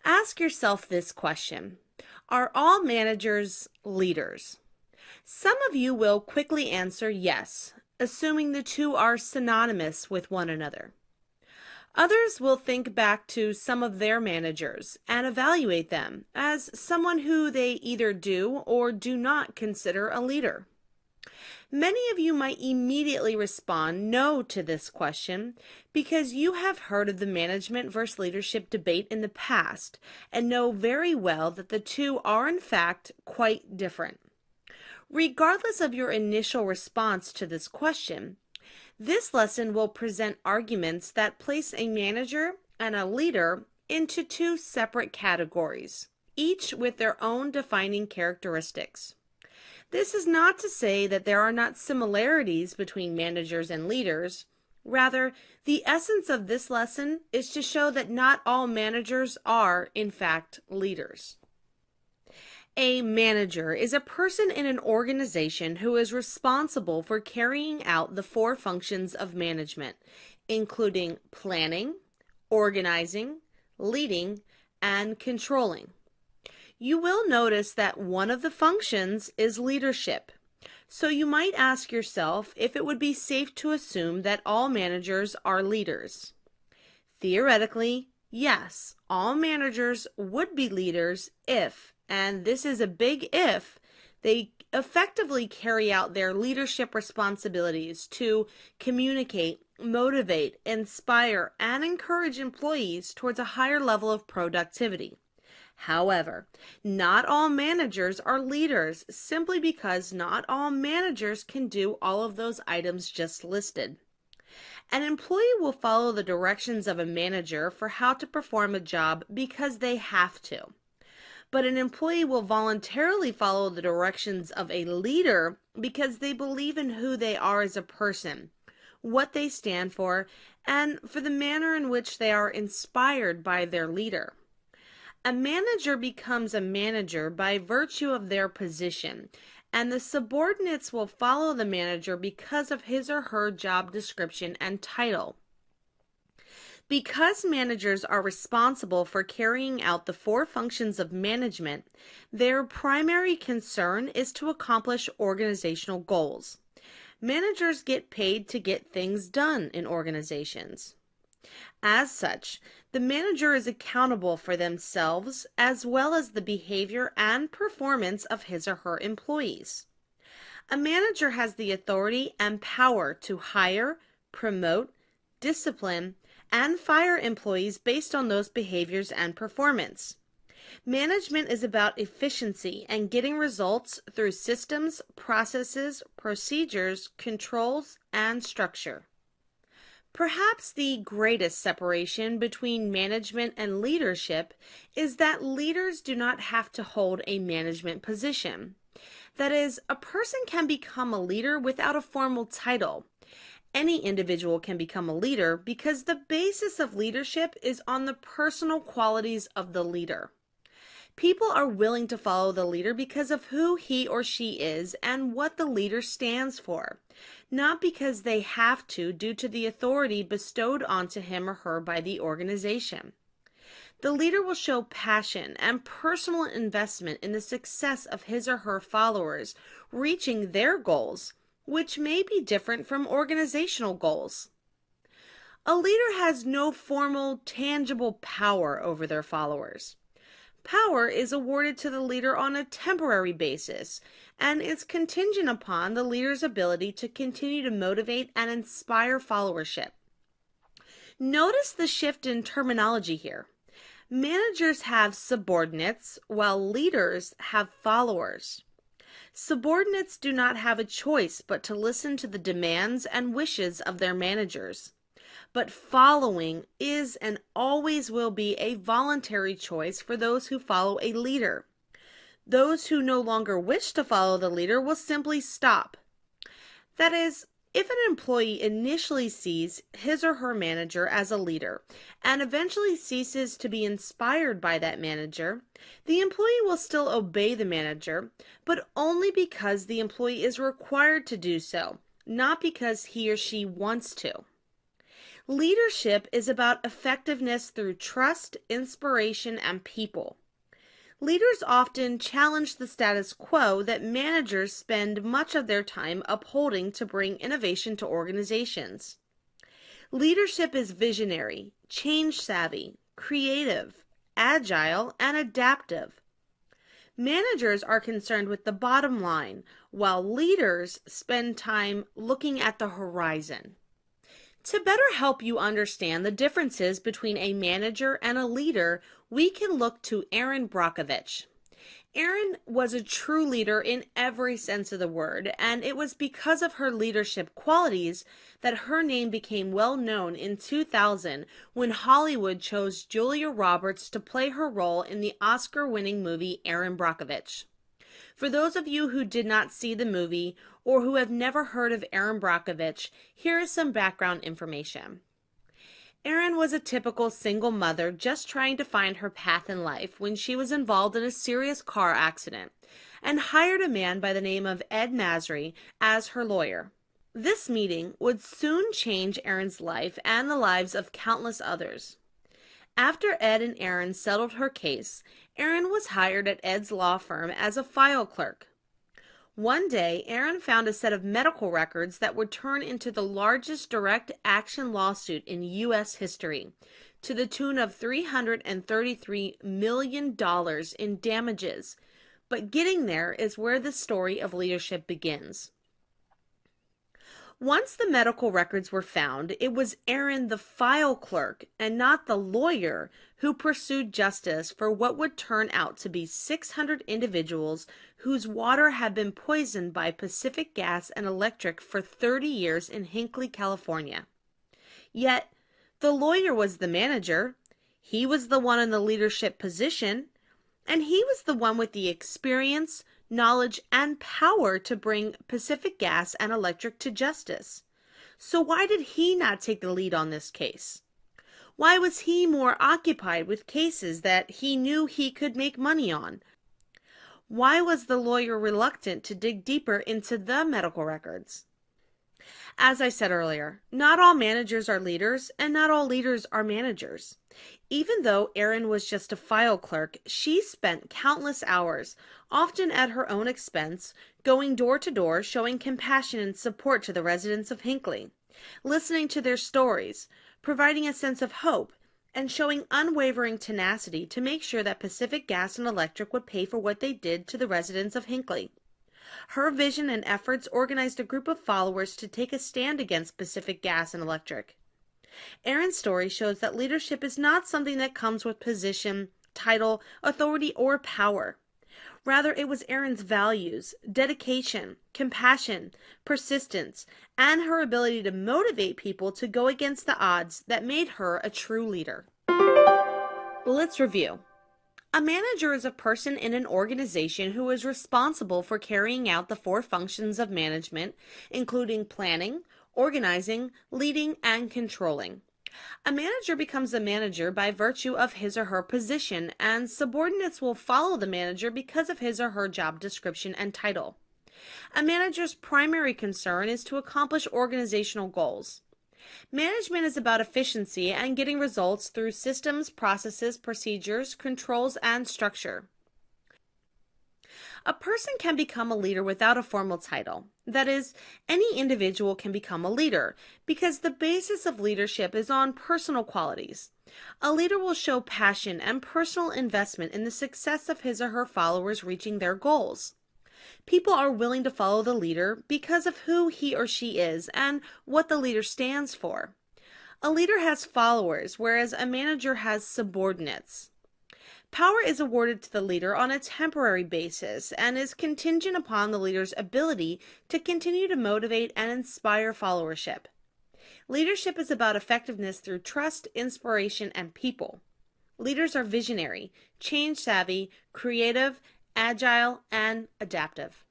Ask yourself this question. Are all managers leaders? Some of you will quickly answer yes, assuming the two are synonymous with one another. Others will think back to some of their managers and evaluate them as someone who they either do or do not consider a leader. Many of you might immediately respond no to this question because you have heard of the management versus leadership debate in the past and know very well that the two are in fact quite different. Regardless of your initial response to this question, this lesson will present arguments that place a manager and a leader into two separate categories, each with their own defining characteristics. This is not to say that there are not similarities between managers and leaders. Rather, the essence of this lesson is to show that not all managers are, in fact, leaders. A manager is a person in an organization who is responsible for carrying out the four functions of management, including planning, organizing, leading, and controlling. You will notice that one of the functions is leadership. So you might ask yourself if it would be safe to assume that all managers are leaders. Theoretically, yes, all managers would be leaders if, and this is a big if, they effectively carry out their leadership responsibilities to communicate, motivate, inspire, and encourage employees towards a higher level of productivity. However, not all managers are leaders simply because not all managers can do all of those items just listed. An employee will follow the directions of a manager for how to perform a job because they have to. But an employee will voluntarily follow the directions of a leader because they believe in who they are as a person, what they stand for, and for the manner in which they are inspired by their leader. A manager becomes a manager by virtue of their position, and the subordinates will follow the manager because of his or her job description and title. Because managers are responsible for carrying out the four functions of management, their primary concern is to accomplish organizational goals. Managers get paid to get things done in organizations. As such, the manager is accountable for themselves as well as the behavior and performance of his or her employees. A manager has the authority and power to hire, promote, discipline, and fire employees based on those behaviors and performance. Management is about efficiency and getting results through systems, processes, procedures, controls, and structure. Perhaps the greatest separation between management and leadership is that leaders do not have to hold a management position. That is, a person can become a leader without a formal title. Any individual can become a leader because the basis of leadership is on the personal qualities of the leader. People are willing to follow the leader because of who he or she is and what the leader stands for, not because they have to due to the authority bestowed onto him or her by the organization. The leader will show passion and personal investment in the success of his or her followers reaching their goals, which may be different from organizational goals. A leader has no formal, tangible power over their followers. Power is awarded to the leader on a temporary basis and is contingent upon the leader's ability to continue to motivate and inspire followership. Notice the shift in terminology here. Managers have subordinates while leaders have followers. Subordinates do not have a choice but to listen to the demands and wishes of their managers. But following is and always will be a voluntary choice for those who follow a leader. Those who no longer wish to follow the leader will simply stop. That is, if an employee initially sees his or her manager as a leader and eventually ceases to be inspired by that manager, the employee will still obey the manager, but only because the employee is required to do so, not because he or she wants to. Leadership is about effectiveness through trust, inspiration, and people. Leaders often challenge the status quo that managers spend much of their time upholding to bring innovation to organizations. Leadership is visionary, change savvy, creative, agile, and adaptive. Managers are concerned with the bottom line, while leaders spend time looking at the horizon. To better help you understand the differences between a manager and a leader, we can look to Erin Brokovich. Erin was a true leader in every sense of the word, and it was because of her leadership qualities that her name became well known in 2000 when Hollywood chose Julia Roberts to play her role in the Oscar-winning movie Erin Brokovich. For those of you who did not see the movie or who have never heard of Erin Brokovich, here is some background information. Erin was a typical single mother just trying to find her path in life when she was involved in a serious car accident and hired a man by the name of Ed Masry as her lawyer. This meeting would soon change Erin's life and the lives of countless others. After Ed and Erin settled her case, Erin was hired at Ed's law firm as a file clerk. One day, Erin found a set of medical records that would turn into the largest direct action lawsuit in U.S. history, to the tune of $333 million in damages. But getting there is where the story of leadership begins. Once the medical records were found, it was Erin, the file clerk, and not the lawyer, who pursued justice for what would turn out to be 600 individuals whose water had been poisoned by Pacific Gas and Electric for 30 years in Hinckley, California. Yet, the lawyer was the manager, he was the one in the leadership position, and he was the one with the experience, knowledge, and power to bring Pacific Gas and Electric to justice. So why did he not take the lead on this case? Why was he more occupied with cases that he knew he could make money on? Why was the lawyer reluctant to dig deeper into the medical records? As I said earlier, not all managers are leaders, and not all leaders are managers. Even though Erin was just a file clerk, she spent countless hours, often at her own expense, going door to door, showing compassion and support to the residents of Hinckley, listening to their stories, providing a sense of hope, and showing unwavering tenacity to make sure that Pacific Gas and Electric would pay for what they did to the residents of Hinckley. Her vision and efforts organized a group of followers to take a stand against Pacific Gas and Electric. Erin's story shows that leadership is not something that comes with position, title, authority, or power. Rather, it was Erin's values, dedication, compassion, persistence, and her ability to motivate people to go against the odds that made her a true leader. Let's review. A manager is a person in an organization who is responsible for carrying out the 4 functions of management, including planning, organizing, leading, and controlling. A manager becomes a manager by virtue of his or her position, and subordinates will follow the manager because of his or her job description and title. A manager's primary concern is to accomplish organizational goals. Management is about efficiency and getting results through systems, processes, procedures, controls, and structure. A person can become a leader without a formal title. That is, any individual can become a leader because the basis of leadership is on personal qualities. A leader will show passion and personal investment in the success of his or her followers reaching their goals. People are willing to follow the leader because of who he or she is and what the leader stands for. A leader has followers, whereas a manager has subordinates. Power is awarded to the leader on a temporary basis and is contingent upon the leader's ability to continue to motivate and inspire followership. Leadership is about effectiveness through trust, inspiration, and people. Leaders are visionary, change-savvy, creative, agile, and adaptive.